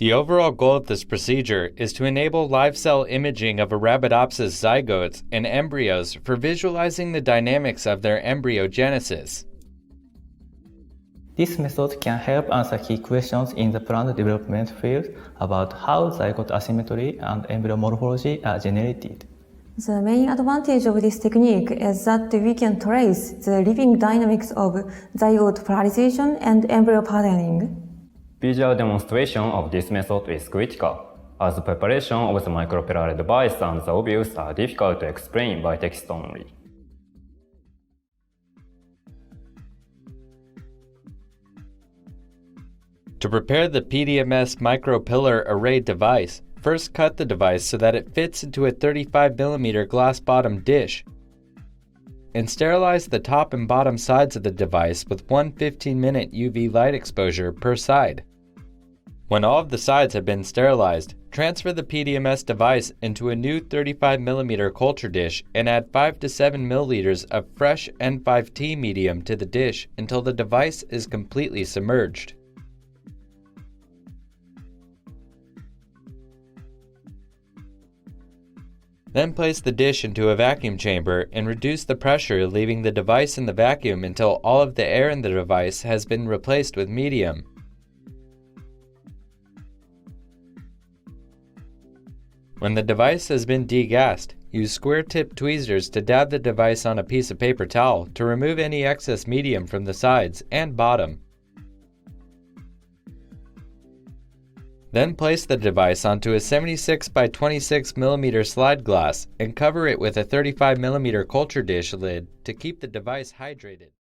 The overall goal of this procedure is to enable live cell imaging of Arabidopsis zygotes and embryos for visualizing the dynamics of their embryogenesis. This method can help answer key questions in the plant development field about how zygote asymmetry and embryo morphology are generated. The main advantage of this technique is that we can trace the living dynamics of zygote polarization and embryo patterning. Visual demonstration of this method is critical, as the preparation of the micropillar device and the ovules are difficult to explain by text only. To prepare the PDMS micropillar array device, first cut the device so that it fits into a 35mm glass bottom dish, and sterilize the top and bottom sides of the device with one 15-minute UV light exposure per side. When all of the sides have been sterilized, transfer the PDMS device into a new 35mm culture dish and add 5 to 7 milliliters of fresh N5T medium to the dish until the device is completely submerged. Then place the dish into a vacuum chamber and reduce the pressure, leaving the device in the vacuum until all of the air in the device has been replaced with medium. When the device has been degassed, use square-tip tweezers to dab the device on a piece of paper towel to remove any excess medium from the sides and bottom. Then place the device onto a 76 by 26 mm slide glass and cover it with a 35mm culture dish lid to keep the device hydrated.